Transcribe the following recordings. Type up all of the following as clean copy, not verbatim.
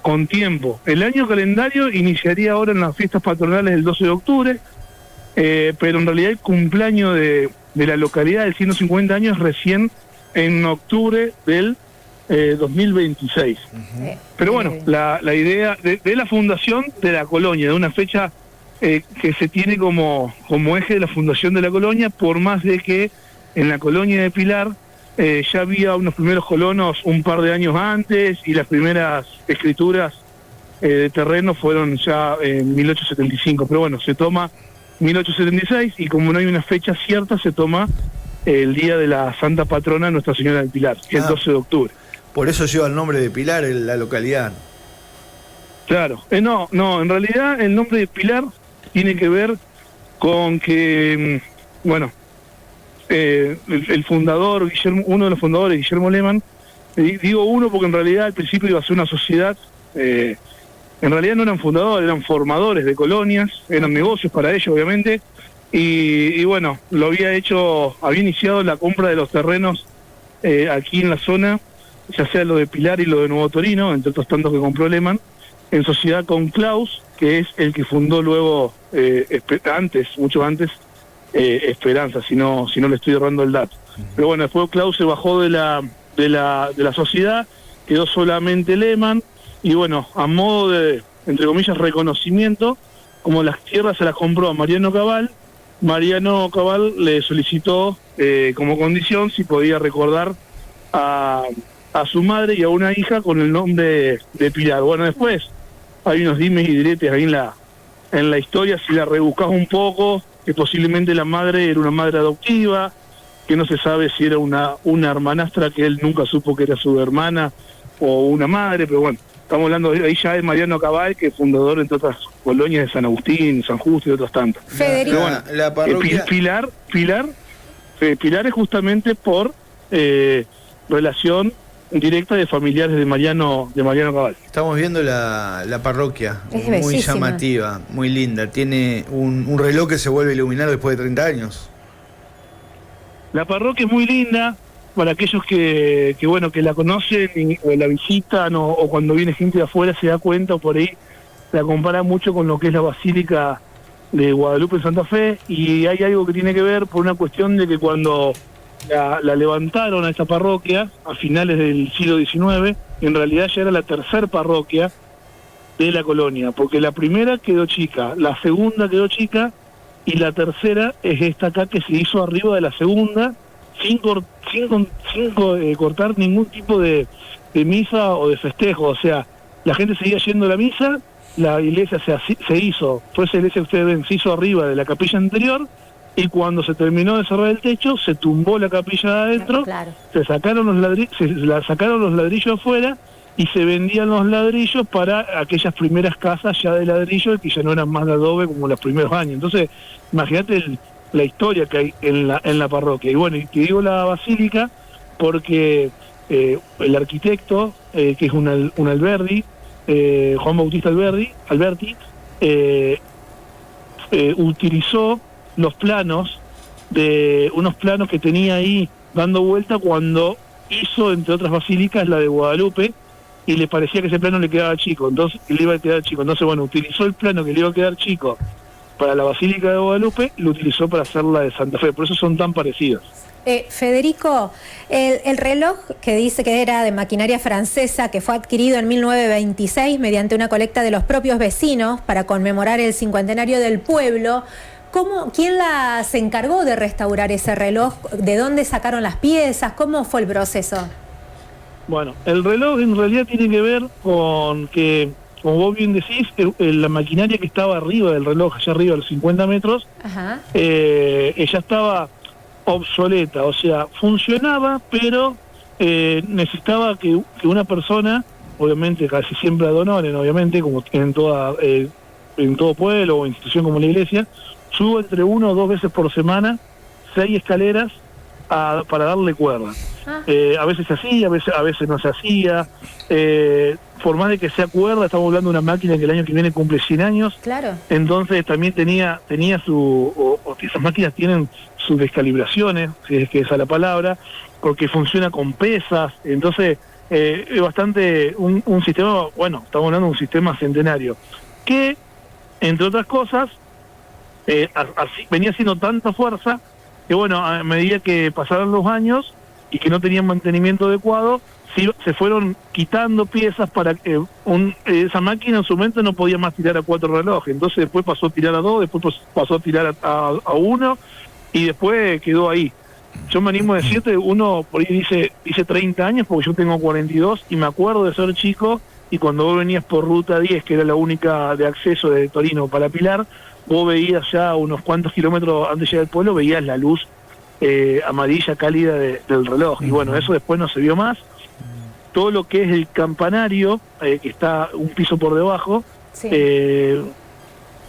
con tiempo. El año calendario iniciaría ahora en las fiestas patronales del 12 de octubre, pero en realidad el cumpleaños de la localidad del 150 años recién en octubre del 2026. Pero bueno, la idea de la fundación de la colonia, de una fecha que se tiene como eje de la fundación de la colonia, por más de que en la colonia de Pilar ya había unos primeros colonos un par de años antes y las primeras escrituras de terreno fueron ya en 1875, pero bueno, se toma 1876 y como no hay una fecha cierta se toma el día de la Santa Patrona Nuestra Señora del Pilar, que es el 12 de octubre. Por eso lleva el nombre de Pilar en la localidad. Claro, no, en realidad el nombre de Pilar tiene que ver con que, bueno, el fundador, uno de los fundadores, Guillermo Lehmann, digo uno porque en realidad al principio iba a ser una sociedad, en realidad no eran fundadores, eran formadores de colonias, eran negocios para ellos obviamente, y bueno, había iniciado la compra de los terrenos aquí en la zona, ya sea lo de Pilar y lo de Nuevo Torino, entre otros tantos que compró Lehmann, en sociedad con Klaus, que es el que fundó luego, mucho antes, Esperanza, si no le estoy errando el dato. Pero bueno, después Klaus se bajó de la sociedad, quedó solamente Lehmann, y bueno, a modo de, entre comillas, reconocimiento, como las tierras se las compró a Mariano Cabal le solicitó como condición si podía recordar a su madre y a una hija con el nombre de Pilar. Bueno, después hay unos dimes y diretes ahí en la historia, si la rebuscás un poco, que posiblemente la madre era una madre adoptiva, que no se sabe si era una hermanastra que él nunca supo que era su hermana o una madre, pero bueno, estamos hablando de ahí ya de Mariano Cabal, que es fundador entre otras colonias de San Agustín, San Justo y otros tantos. Federico, bueno, la parroquia... Pilar es justamente por relación directa de familiares de Mariano Cabal. Estamos viendo la parroquia, es muy llamativa, muy linda. Tiene un reloj que se vuelve a iluminar después de 30 años. La parroquia es muy linda para aquellos que la conocen o la visitan o cuando viene gente de afuera se da cuenta o por ahí la compara mucho con lo que es la Basílica de Guadalupe en Santa Fe, y hay algo que tiene que ver por una cuestión de que cuando la levantaron a esta parroquia a finales del siglo XIX, en realidad ya era la tercera parroquia de la colonia, porque la primera quedó chica, la segunda quedó chica y la tercera es esta acá que se hizo arriba de la segunda sin cortar ningún tipo de misa o de festejo. O sea, la gente seguía yendo a la misa, la iglesia se hizo, fue esa iglesia que ustedes ven, se hizo arriba de la capilla anterior, y cuando se terminó de cerrar el techo, se tumbó la capilla de adentro, claro. Se sacaron los ladrillos afuera, y se vendían los ladrillos para aquellas primeras casas ya de ladrillo, que ya no eran más de adobe como los primeros años. Entonces, imagínate la historia que hay en la parroquia. Y bueno, y te digo la basílica porque el arquitecto, que es un Alberdi, Juan Bautista Alberti, utilizó unos planos que tenía ahí dando vuelta cuando hizo, entre otras basílicas, la de Guadalupe, y le parecía que ese plano le quedaba chico, entonces le iba a quedar chico. Entonces, bueno, utilizó el plano que le iba a quedar chico para la Basílica de Guadalupe, lo utilizó para hacer la de Santa Fe, por eso son tan parecidos. Federico, el reloj que dice que era de maquinaria francesa, que fue adquirido en 1926 mediante una colecta de los propios vecinos para conmemorar el cincuentenario del pueblo, ¿quién se encargó de restaurar ese reloj? ¿De dónde sacaron las piezas? ¿Cómo fue el proceso? Bueno, el reloj en realidad tiene que ver con que, como vos bien decís, la maquinaria que estaba arriba del reloj, allá arriba de los 50 metros, ella estaba obsoleta, o sea, funcionaba, pero necesitaba que una persona, obviamente casi siempre ad honorem, obviamente, como en todo pueblo o institución como la iglesia, suba entre 1 o 2 veces por semana 6 escaleras para darle cuerda. A veces se hacía, a veces no se hacía. Por más de que sea cuerda, estamos hablando de una máquina que el año que viene cumple 100 años. Claro. Entonces también tenía esas máquinas tienen sus descalibraciones, si es que esa es la palabra, porque funciona con pesas. Entonces es bastante un sistema, bueno, estamos hablando de un sistema centenario, que, entre otras cosas, así, venía haciendo tanta fuerza que, bueno, a medida que pasaron los años y que no tenían mantenimiento adecuado, se fueron quitando piezas para que esa máquina en su momento no podía más tirar a 4 relojes, entonces después pasó a tirar a 2, después pasó a tirar a 1 y después quedó ahí. Yo me animo a decirte, uno por ahí dice 30 años porque yo tengo 42 y me acuerdo de ser chico, y cuando vos venías por Ruta 10, que era la única de acceso de Torino para Pilar, vos veías ya unos cuantos kilómetros antes de llegar al pueblo, veías la luz amarilla cálida del reloj, y bueno, eso después no se vio más. Todo lo que es el campanario, que está un piso por debajo, sí,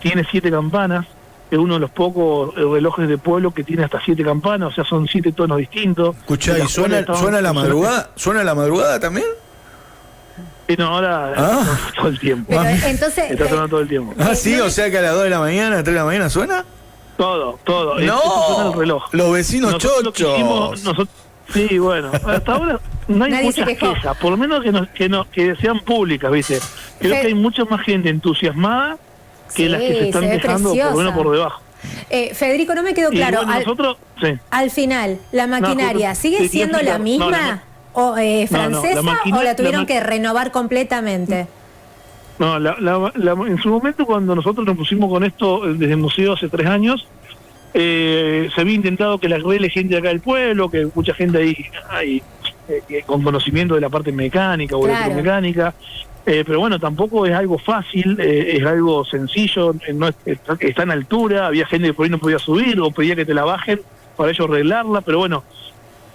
tiene 7 campanas, es uno de los pocos relojes de pueblo que tiene hasta 7 campanas, o sea, son 7 tonos distintos. Escuchá, ¿y suena la madrugada? ¿Suena la madrugada también? No, ahora todo el tiempo. Pero, entonces, está sonando todo el tiempo. Sí, o sea que a las 2 de la mañana, 3 de la mañana suena. Todo. No, Eso suena el reloj. Los vecinos chochos. Sí, bueno, hasta ahora no hay muchas quejas, por lo menos que sean públicas, ¿viste? Creo que hay mucha más gente entusiasmada que las que se están quejando, por lo menos por debajo. Federico, no me quedó claro. Bueno, nosotros, sí. Al final, ¿la maquinaria sigue siendo la misma? ¿Francesa o la tuvieron que renovar completamente? No, en su momento, cuando nosotros nos pusimos con esto desde el museo hace 3 años, se había intentado que la arregle gente de acá del pueblo, que mucha gente ahí con conocimiento de la parte mecánica o electromecánica, pero bueno, tampoco es algo fácil, es algo sencillo, no está en altura, había gente que por ahí no podía subir o pedía que te la bajen para ellos arreglarla, pero bueno,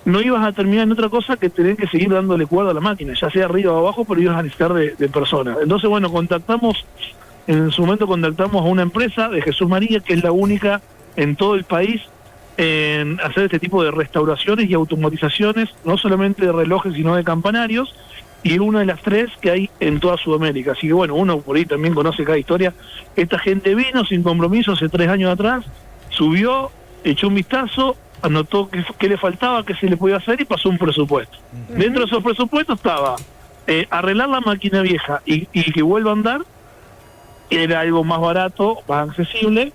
no ibas a terminar en otra cosa que tener que seguir dándole cuerda a la máquina, ya sea arriba o abajo, pero ibas a necesitar de personas. Entonces, bueno, en su momento contactamos a una empresa de Jesús María, que es la única en todo el país en hacer este tipo de restauraciones y automatizaciones, no solamente de relojes, sino de campanarios, y una de las 3 que hay en toda Sudamérica. Así que bueno, uno por ahí también conoce cada historia. Esta gente vino sin compromiso hace 3 años atrás, subió, echó un vistazo, anotó qué le faltaba, qué se le podía hacer y pasó un presupuesto. Dentro de esos presupuestos estaba arreglar la máquina vieja y que vuelva a andar, era algo más barato, más accesible,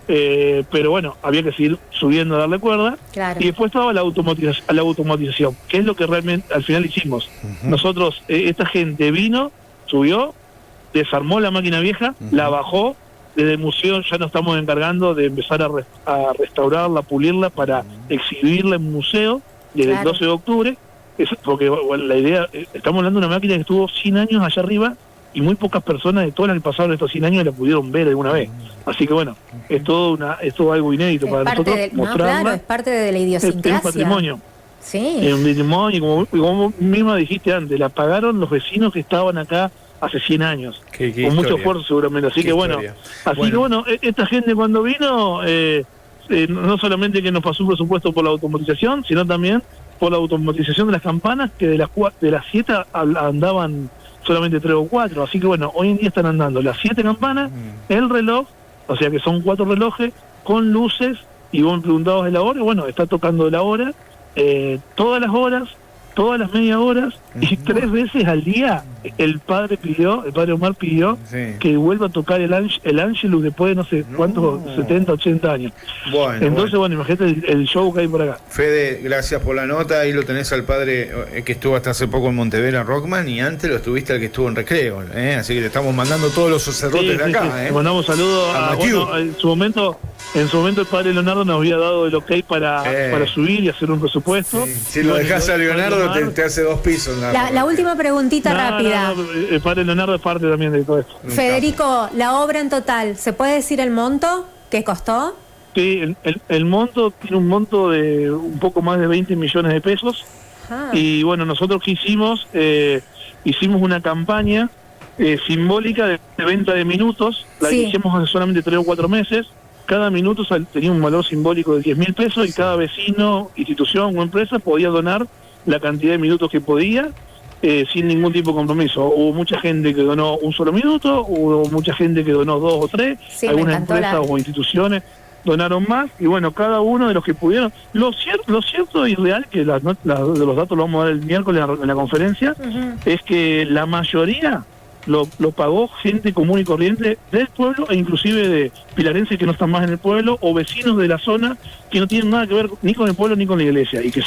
pero bueno, había que seguir subiendo a darle cuerda. Claro. Y después estaba la automatización, que es lo que realmente al final hicimos. Nosotros, esta gente vino, subió, desarmó la máquina vieja, la bajó. Desde el museo ya nos estamos encargando de empezar a restaurarla, pulirla para exhibirla en museo desde el 12 de octubre, porque bueno, la idea, estamos hablando de una máquina que estuvo 100 años allá arriba y muy pocas personas de todas las que pasaron estos 100 años la pudieron ver alguna vez. Así que bueno, es todo algo inédito para nosotros mostrarla. Claro, es parte de la idiosincrasia. Es un patrimonio. Sí. Es un patrimonio, como misma dijiste antes, la pagaron los vecinos que estaban acá hace 100 años, con mucho esfuerzo seguramente, así que bueno, esta gente cuando vino, no solamente que nos pasó un presupuesto por la automatización, sino también por la automatización de las campanas, que de las 7 andaban solamente 3 o 4, así que bueno, hoy en día están andando las 7 campanas, el reloj, o sea que son 4 relojes, con luces, y vos me preguntabas de la hora, bueno, está tocando la hora, todas las horas, todas las media horas, y 3 veces al día el padre Omar pidió que vuelva a tocar el Ángelus después de no sé cuántos, 70, 80 años. Entonces, bueno, imagínate el show que hay por acá. Fede, gracias por la nota. Ahí lo tenés al padre que estuvo hasta hace poco en Montevera Rockman, y antes lo estuviste al que estuvo en Recreo, así que le estamos mandando todos los sacerdotes de acá. Le mandamos saludos a bueno, en su momento el padre Leonardo nos había dado el ok para subir y hacer un presupuesto. Si lo dejás a Leonardo te hace 2 pisos. La última preguntita rápida. El padre Leonardo es parte también de todo esto. Federico, la obra en total, ¿se puede decir el monto que costó? Sí, el monto tiene un monto de un poco más de 20 millones de pesos. Y bueno, nosotros que hicimos una campaña simbólica de venta de minutos, la hicimos hace solamente 3 o 4 meses. Cada minuto tenía un valor simbólico de 10.000 pesos y cada vecino, institución o empresa podía donar la cantidad de minutos que podía, sin ningún tipo de compromiso. Hubo mucha gente que donó un solo minuto, hubo mucha gente que donó 2 o 3, algunas empresas o instituciones. donaron más, y bueno, cada uno de los que pudieron. Lo cierto y real, que de los datos lo vamos a dar el miércoles en la conferencia, es que la mayoría lo pagó gente común y corriente del pueblo, e inclusive de pilarenses que no están más en el pueblo, o vecinos de la zona que no tienen nada que ver ni con el pueblo ni con la iglesia, y que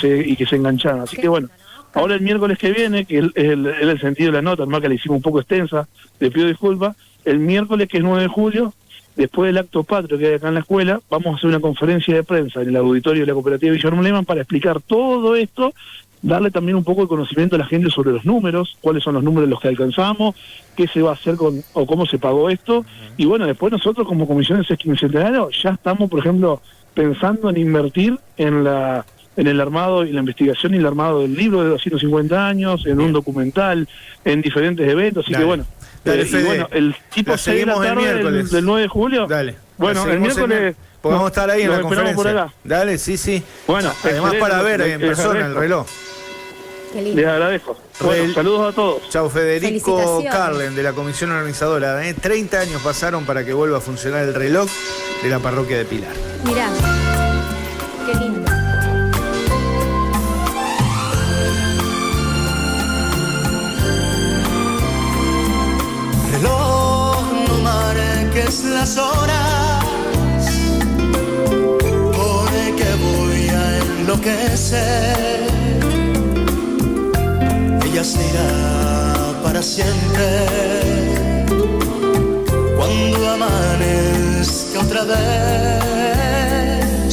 se engancharon. Así que bueno, ahora el miércoles que viene, que es el sentido de la nota, además que la hicimos un poco extensa, le pido disculpas, el miércoles, que es 9 de julio, después del acto patrio que hay acá en la escuela, vamos a hacer una conferencia de prensa en el auditorio de la cooperativa Guillermo Lehmann para explicar todo esto, darle también un poco de conocimiento a la gente sobre los números, cuáles son los números los que alcanzamos, qué se va a hacer o cómo se pagó esto. Y bueno, después nosotros como Comisión de Sexquincentenario ya estamos, por ejemplo, pensando en invertir en el armado y la investigación y el armado del libro de 250 años, en un documental, en diferentes eventos, así que bueno. Dale, y bueno, el tipo 6 de la tarde del 9 de julio. Dale. Bueno, el miércoles podemos estar ahí en la conferencia. Por acá. Dale, sí. Bueno, además para ver en persona el reloj. Qué lindo. Les agradezco. Bueno, saludos a todos. Chau, Federico Carlen, de la comisión organizadora. 30 años pasaron para que vuelva a funcionar el reloj de la parroquia de Pilar. Mirá, qué lindo. Reloj, no marques las horas, porque voy a enloquecer. Ella se irá para siempre cuando amanezca otra vez.